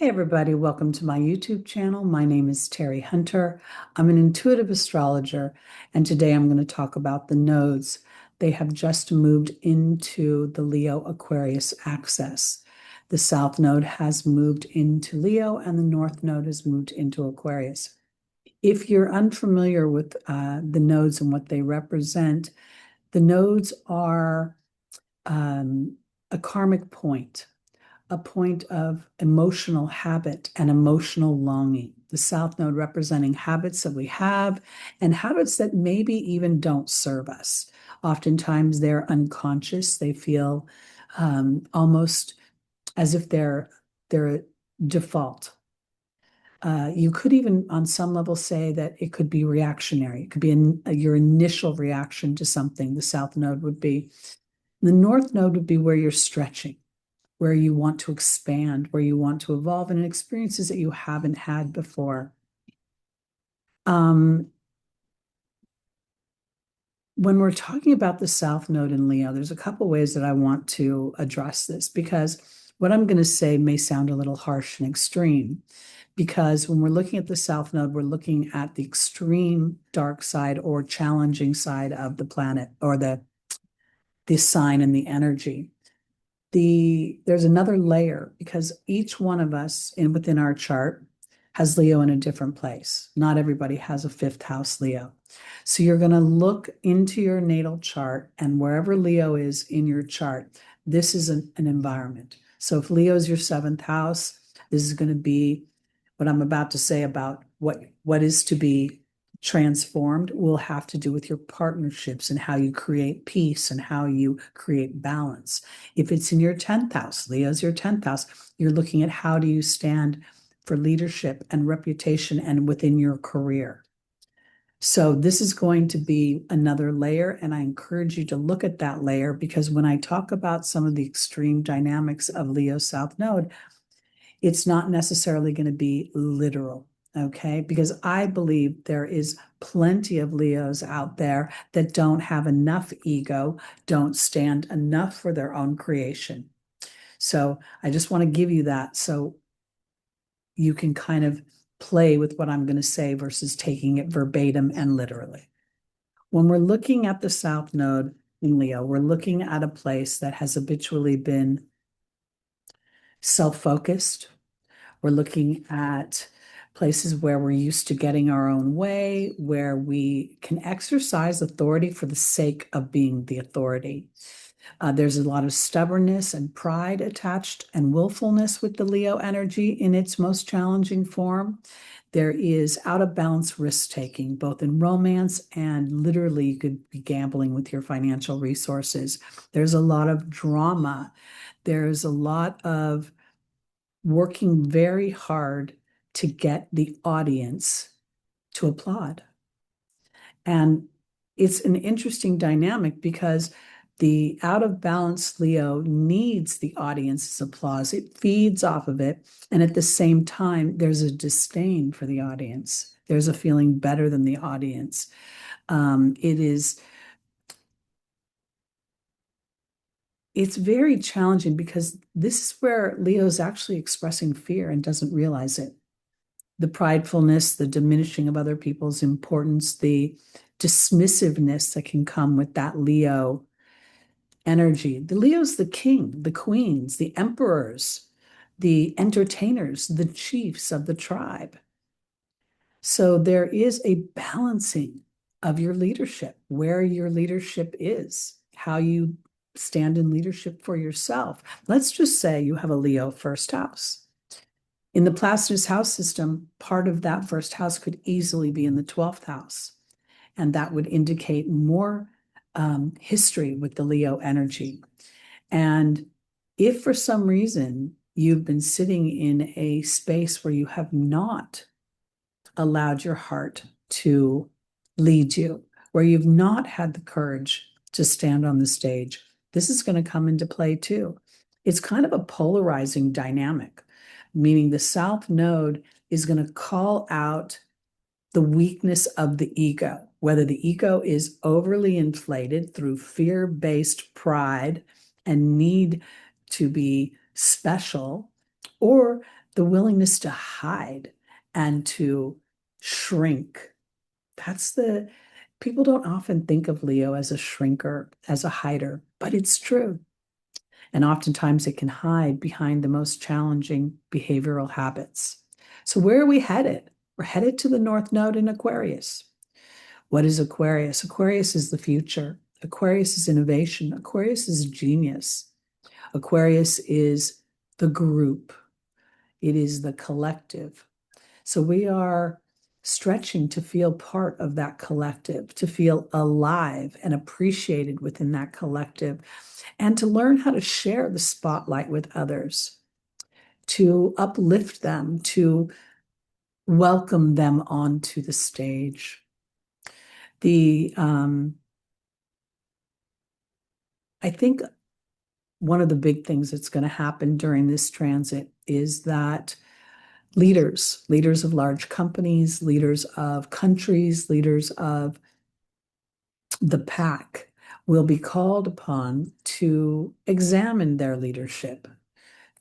Hey everybody, welcome to my YouTube channel. My name is Terry Hunter. I'm an intuitive astrologer, and today I'm going to talk about the nodes. They have just moved into the Leo Aquarius axis. The South Node has moved into Leo, and the North Node has moved into Aquarius. If you're unfamiliar with the nodes and what they represent, the nodes are a karmic point, a point of emotional habit and emotional longing. The South Node representing habits that we have and habits that maybe even don't serve us. Oftentimes they're unconscious. They feel almost as if they're a default. You could even, on some level, say that it could be reactionary. It could be your initial reaction to something. The South Node would be. The North Node would be where you're stretching, where you want to expand, where you want to evolve, and experiences that you haven't had before. When we're talking about the South Node in Leo, there's a couple ways that I want to address this, because what I'm going to say may sound a little harsh and extreme, because when we're looking at the South Node, we're looking at the extreme dark side or challenging side of the planet, or the sign and the energy. There's another layer, because each one of us within our chart has Leo in a different place. Not everybody has a fifth house Leo. So you're going to look into your natal chart, and wherever Leo is in your chart, this is an environment. So if Leo is your seventh house, this is going to be what I'm about to say about what is to be transformed will have to do with your partnerships and how you create peace and how you create balance. If it's in your 10th house, Leo's your 10th house, you're looking at how do you stand for leadership and reputation and within your career. So this is going to be another layer, and I encourage you to look at that layer, because when I talk about some of the extreme dynamics of Leo South Node, it's not necessarily going to be literal. Okay, because I believe there is plenty of Leos out there that don't have enough ego, don't stand enough for their own creation. So I just want to give you that so you can kind of play with what I'm going to say versus taking it verbatim and literally. When we're looking at the South Node in Leo, we're looking at a place that has habitually been self-focused. We're looking at places where we're used to getting our own way, where we can exercise authority for the sake of being the authority. There's a lot of stubbornness and pride attached, and willfulness with the Leo energy in its most challenging form. There is out of balance risk-taking, both in romance and literally you could be gambling with your financial resources. There's a lot of drama. There's a lot of working very hard to get the audience to applaud. And it's an interesting dynamic, because the out of balance Leo needs the audience's applause. It feeds off of it. And at the same time, there's a disdain for the audience. There's a feeling better than the audience. It's very challenging, because this is where Leo's actually expressing fear and doesn't realize it. The pridefulness, the diminishing of other people's importance, the dismissiveness that can come with that Leo energy. The Leo's the king, the queens, the emperors, the entertainers, the chiefs of the tribe. So there is a balancing of your leadership, where your leadership is, how you stand in leadership for yourself. Let's just say you have a Leo first house. In the Placidus house system, part of that first house could easily be in the 12th house. And that would indicate more history with the Leo energy. And if for some reason you've been sitting in a space where you have not allowed your heart to lead you, where you've not had the courage to stand on the stage, this is going to come into play too. It's kind of a polarizing dynamic, meaning the South Node is going to call out the weakness of the ego, whether the ego is overly inflated through fear-based pride and need to be special, or the willingness to hide and to shrink. People don't often think of Leo as a shrinker, as a hider, but it's true. And oftentimes it can hide behind the most challenging behavioral habits. So where are we headed? We're headed to the North Node in Aquarius. What is Aquarius? Aquarius is the future. Aquarius is innovation. Aquarius is genius. Aquarius is the group. It is the collective. So we are stretching to feel part of that collective, to feel alive and appreciated within that collective, and to learn how to share the spotlight with others, to uplift them, to welcome them onto the stage. I think one of the big things that's going to happen during this transit is that leaders of large companies, leaders of countries, leaders of the pack will be called upon to examine their leadership,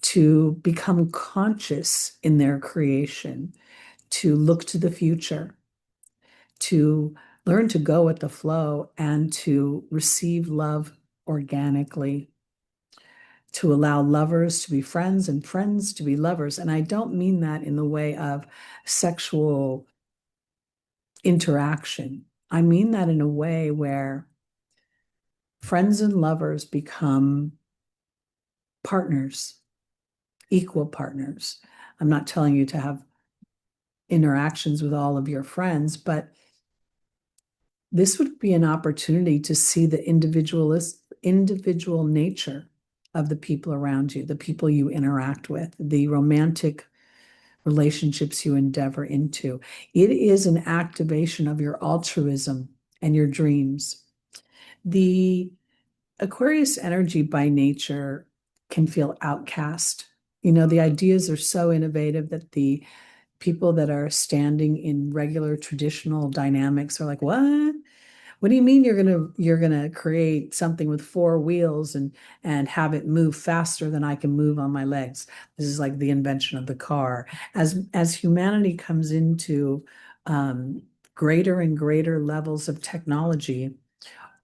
to become conscious in their creation, to look to the future, to learn to go with the flow and to receive love organically, to allow lovers to be friends and friends to be lovers. And I don't mean that in the way of sexual interaction. I mean that in a way where friends and lovers become partners, equal partners. I'm not telling you to have interactions with all of your friends, but this would be an opportunity to see the individual nature of the people around you, the people you interact with, the romantic relationships you endeavor into. It is an activation of your altruism and your dreams. The Aquarius energy by nature can feel outcast. The ideas are so innovative that the people that are standing in regular traditional dynamics are like, what? What do you mean you're gonna create something with four wheels and have it move faster than I can move on my legs? This is like the invention of the car. As humanity comes into greater and greater levels of technology,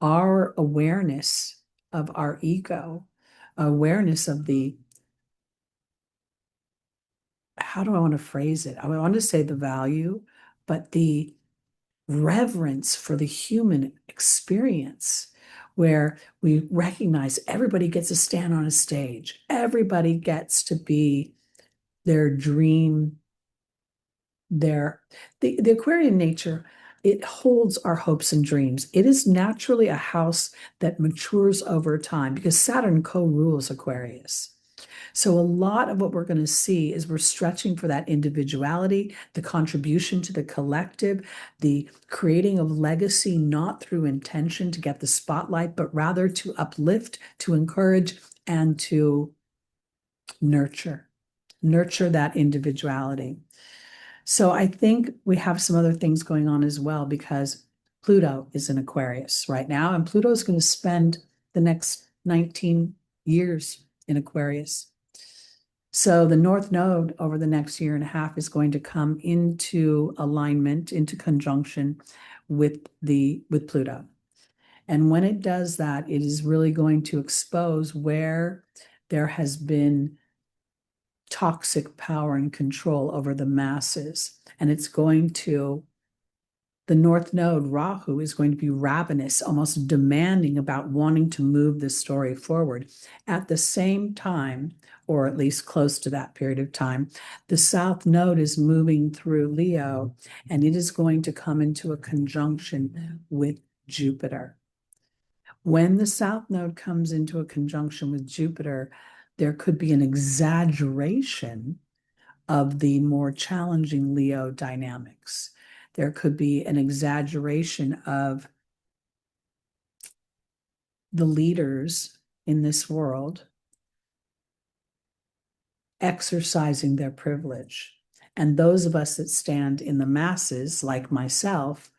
our awareness of our ego, awareness of how do I want to phrase it? I want to say the value, but the reverence for the human experience, where we recognize everybody gets to stand on a stage, everybody gets to be their dream, the Aquarian nature. It holds our hopes and dreams. It is naturally a house that matures over time because Saturn co-rules Aquarius. So a lot of what we're going to see is we're stretching for that individuality, the contribution to the collective, the creating of legacy, not through intention to get the spotlight, but rather to uplift, to encourage, and to nurture that individuality. So I think we have some other things going on as well because Pluto is in Aquarius right now, and Pluto is going to spend the next 19 years in Aquarius. So the North Node over the next year and a half is going to come into alignment, into conjunction with Pluto. And when it does that, it is really going to expose where there has been toxic power and control over the masses. And the North Node, Rahu, is going to be ravenous, almost demanding about wanting to move the story forward. At the same time, or at least close to that period of time, the South Node is moving through Leo, and it is going to come into a conjunction with Jupiter. When the South Node comes into a conjunction with Jupiter, there could be an exaggeration of the more challenging Leo dynamics. There could be an exaggeration of the leaders in this world exercising their privilege. And those of us that stand in the masses, like myself,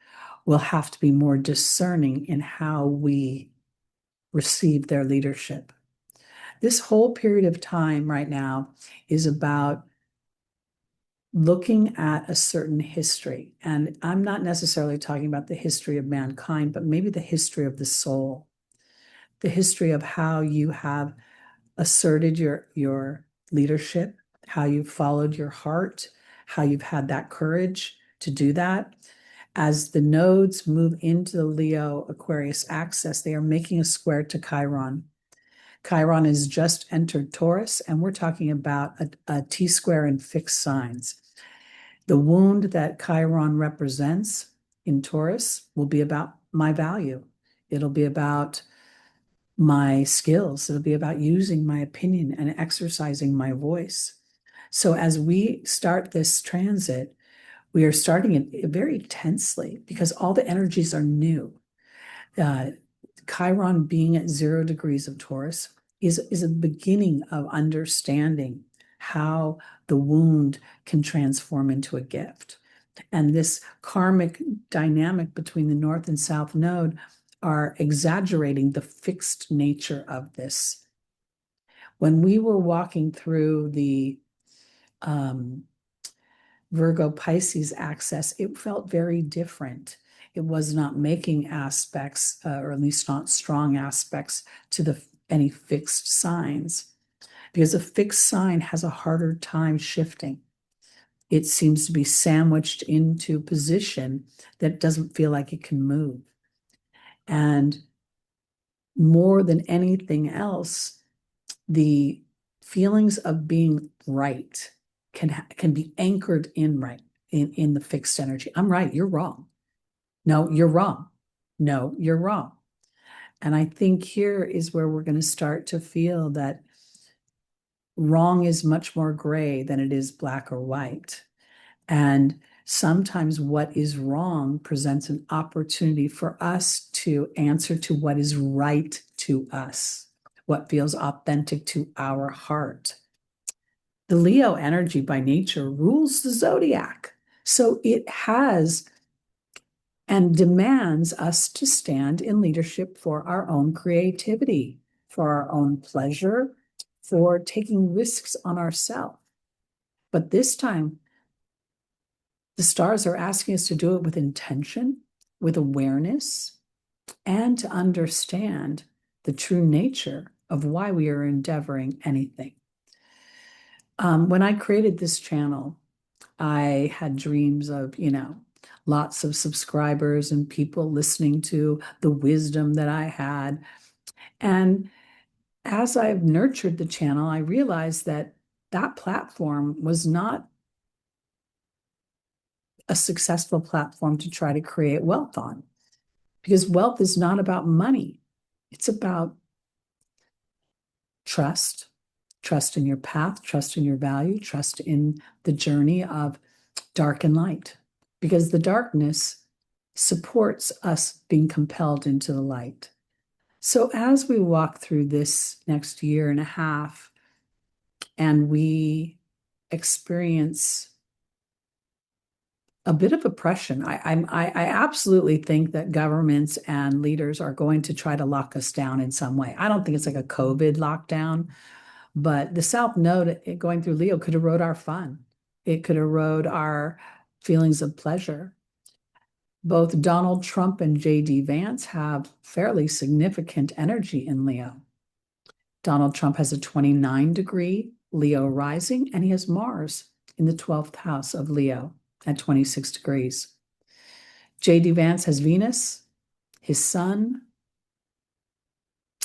will have to be more discerning in how we receive their leadership. This whole period of time right now is about looking at a certain history. And I'm not necessarily talking about the history of mankind, but maybe the history of the soul, the history of how you have asserted your leadership, how you've followed your heart, how you've had that courage to do that. As the nodes move into the Leo Aquarius axis, they are making a square to Chiron. Chiron has just entered Taurus, and we're talking about a T-square in fixed signs. The wound that Chiron represents in Taurus will be about my value. It'll be about my skills. It'll be about using my opinion and exercising my voice. So as we start this transit, we are starting it very tensely because all the energies are new. Chiron being at 0 degrees of Taurus is a beginning of understanding how the wound can transform into a gift. And this karmic dynamic between the North and South node are exaggerating the fixed nature of this. When we were walking through the Virgo Pisces axis, it felt very different. It was not making aspects, or at least not strong aspects, to any fixed signs, because a fixed sign has a harder time shifting. It seems to be sandwiched into position that doesn't feel like it can move. And more than anything else, the feelings of being right can be anchored in right in the fixed energy. I'm right, you're wrong. No, you're wrong. No, you're wrong. And I think here is where we're going to start to feel that wrong is much more gray than it is black or white. And sometimes what is wrong presents an opportunity for us to answer to what is right to us, what feels authentic to our heart. The Leo energy by nature rules the zodiac. So it has and demands us to stand in leadership for our own creativity, for our own pleasure, for taking risks on ourselves. But this time, the stars are asking us to do it with intention, with awareness, and to understand the true nature of why we are endeavoring anything. When I created this channel, I had dreams of, lots of subscribers and people listening to the wisdom that I had. And as I've nurtured the channel, I realized that that platform was not a successful platform to try to create wealth on, because wealth is not about money. It's about trust, trust in your path, trust in your value, trust in the journey of dark and light, because the darkness supports us being compelled into the light. So as we walk through this next year and a half and we experience a bit of oppression, I absolutely think that governments and leaders are going to try to lock us down in some way. I don't think it's like a COVID lockdown, but the South Node going through Leo could erode our fun. It could erode our feelings of pleasure. Both Donald Trump and J.D. Vance have fairly significant energy in Leo. Donald Trump has a 29-degree Leo rising, and he has Mars in the 12th house of Leo at 26 degrees. J.D. Vance has Venus, his sun,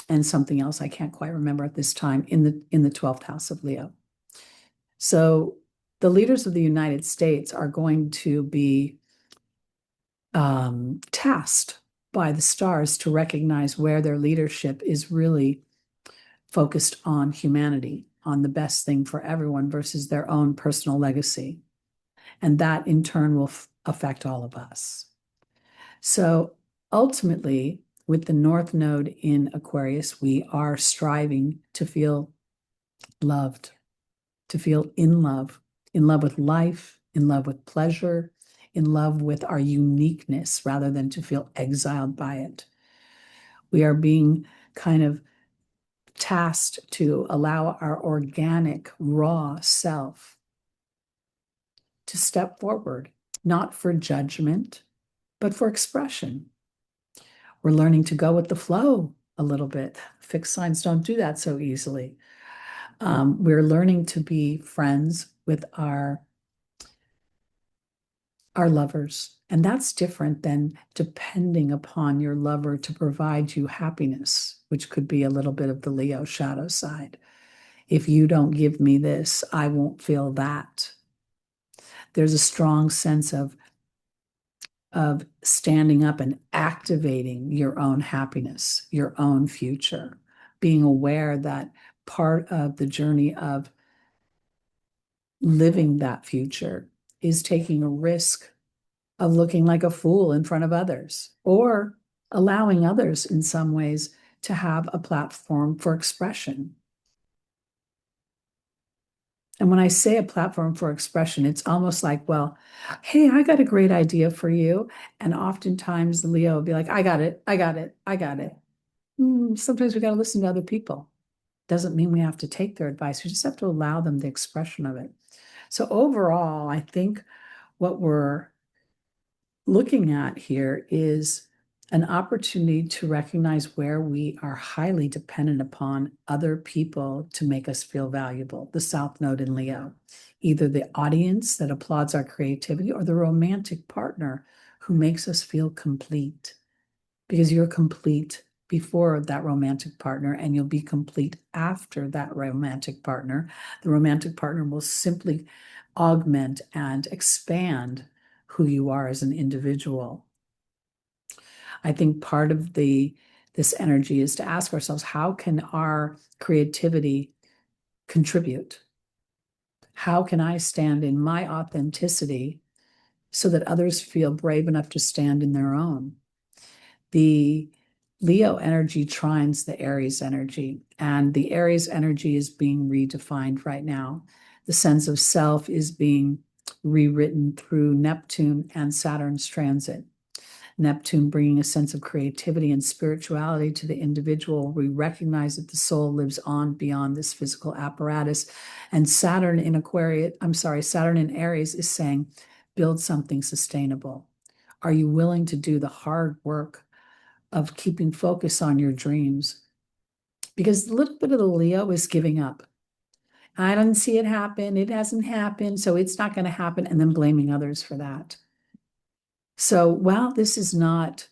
and something else I can't quite remember at this time in the 12th house of Leo. So the leaders of the United States are going to be tasked by the stars to recognize where their leadership is really focused on humanity, on the best thing for everyone versus their own personal legacy. And that in turn will affect all of us. So ultimately, with the North Node in Aquarius, we are striving to feel loved, to feel in love with life, in love with pleasure, in love with our uniqueness rather than to feel exiled by it. We are being kind of tasked to allow our organic, raw self to step forward, not for judgment, but for expression. We're learning to go with the flow a little bit. Fixed signs don't do that so easily. We're learning to be friends with our lovers. And that's different than depending upon your lover to provide you happiness, which could be a little bit of the Leo shadow side. If you don't give me this, I won't feel that. There's a strong sense of standing up and activating your own happiness, your own future, being aware that part of the journey of living that future is taking a risk of looking like a fool in front of others or allowing others in some ways to have a platform for expression. And when I say a platform for expression, it's almost like, well, hey, I got a great idea for you. And oftentimes Leo will be like, I got it, I got it, I got it. Sometimes we got to listen to other people. Doesn't mean we have to take their advice. We just have to allow them the expression of it. So overall, I think what we're looking at here is an opportunity to recognize where we are highly dependent upon other people to make us feel valuable. The South Node in Leo, either the audience that applauds our creativity or the romantic partner who makes us feel complete, because you're complete before that romantic partner and you'll be complete after that romantic partner. The romantic partner will simply augment and expand who you are as an individual. I think part of this energy is to ask ourselves, how can our creativity contribute? How can I stand in my authenticity so that others feel brave enough to stand in their own? The Leo energy trines the Aries energy, and the Aries energy is being redefined right now. The sense of self is being rewritten through Neptune and Saturn's transit. Neptune bringing a sense of creativity and spirituality to the individual. We recognize that the soul lives on beyond this physical apparatus. And Saturn in Aries is saying, build something sustainable. Are you willing to do the hard work of keeping focus on your dreams? Because a little bit of the Leo is giving up. I didn't see it happen. It hasn't happened, so it's not going to happen, and then blaming others for that. So while this is not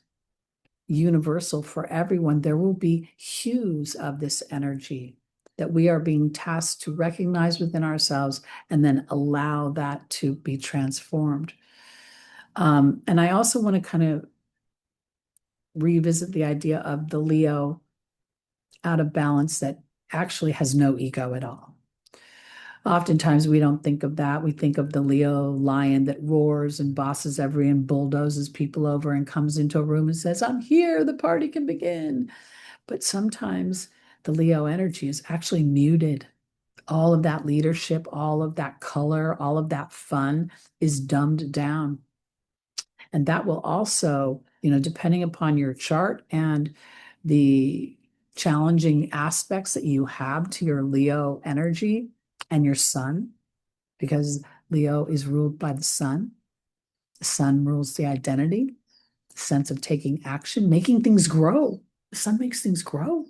universal for everyone, there will be hues of this energy that we are being tasked to recognize within ourselves and then allow that to be transformed. And I also want to kind of revisit the idea of the Leo out of balance that actually has no ego at all. Oftentimes we don't think of that. We think of the Leo lion that roars and bosses and bulldozes people over and comes into a room and says, I'm here, the party can begin. But sometimes the Leo energy is actually muted. All of that leadership, all of that color, all of that fun is dumbed down. And that will also, depending upon your chart and the challenging aspects that you have to your Leo energy and your sun, because Leo is ruled by the sun. The sun rules the identity, the sense of taking action, making things grow. The sun makes things grow.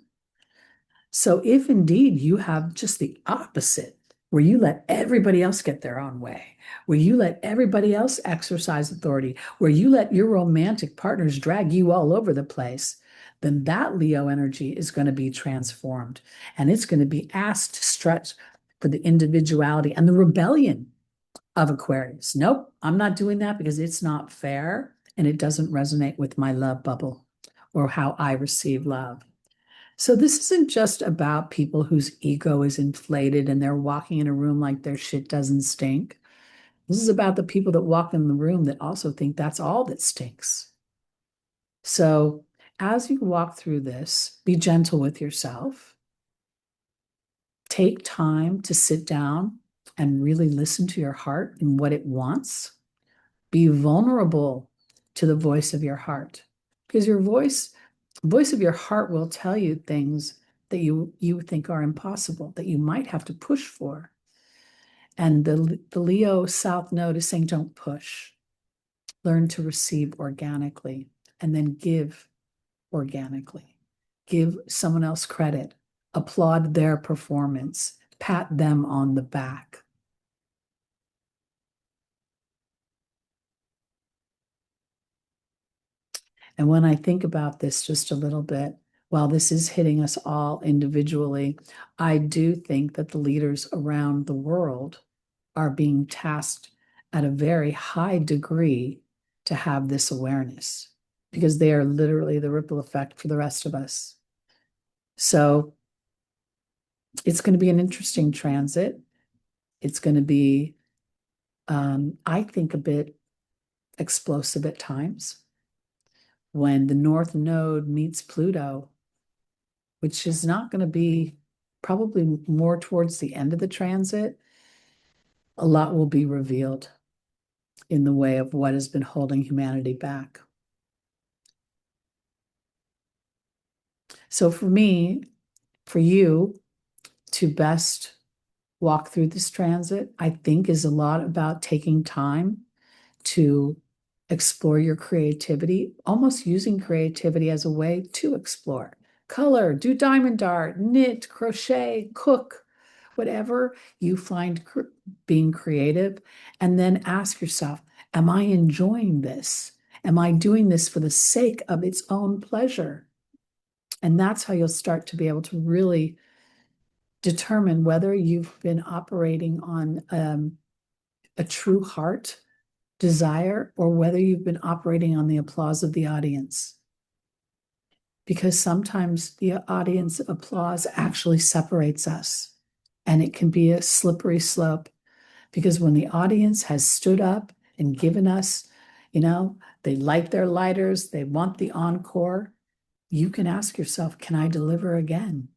So if indeed you have just the opposite, where you let everybody else get their own way, where you let everybody else exercise authority, where you let your romantic partners drag you all over the place, then that Leo energy is going to be transformed. And it's going to be asked to stretch for the individuality and the rebellion of Aquarius. Nope, I'm not doing that because it's not fair and it doesn't resonate with my love bubble or how I receive love. So this isn't just about people whose ego is inflated and they're walking in a room like their shit doesn't stink. This is about the people that walk in the room that also think that's all that stinks. So as you walk through this, be gentle with yourself. Take time to sit down and really listen to your heart and what it wants. Be vulnerable to the voice of your heart, because your voice of your heart will tell you things that you think are impossible, that you might have to push for. And the Leo South Node is saying, don't push, learn to receive organically, and then give organically. Give someone else credit, applaud their performance, pat them on the back. And when I think about this just a little bit, while this is hitting us all individually, I do think that the leaders around the world are being tasked at a very high degree to have this awareness because they are literally the ripple effect for the rest of us. So it's going to be an interesting transit. It's going to be, I think, a bit explosive at times. When the North Node meets Pluto, which is not going to be probably more towards the end of the transit, a lot will be revealed in the way of what has been holding humanity back. So for me, for you to best walk through this transit, I think is a lot about taking time to explore your creativity, almost using creativity as a way to explore. Color, do diamond art, knit, crochet, cook, whatever you find being creative. And then ask yourself, am I enjoying this? Am I doing this for the sake of its own pleasure? And that's how you'll start to be able to really determine whether you've been operating on a true heart desire or whether you've been operating on the applause of the audience. Because sometimes the audience applause actually separates us, and it can be a slippery slope. Because when the audience has stood up and given us, they light their lighters, they want the encore, you can ask yourself, can I deliver again?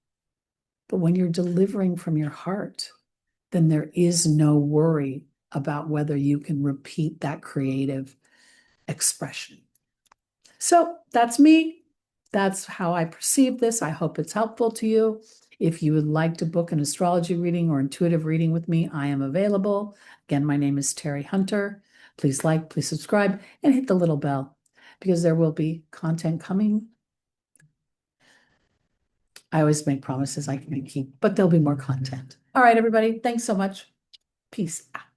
But when you're delivering from your heart, then there is no worry about whether you can repeat that creative expression. So that's me. That's how I perceive this. I hope it's helpful to you. If you would like to book an astrology reading or intuitive reading with me, I am available. Again, my name is Terry Hunter. Please like, please subscribe, and hit the little bell because there will be content coming. I always make promises I can keep, but there'll be more content. All right, everybody. Thanks so much. Peace out.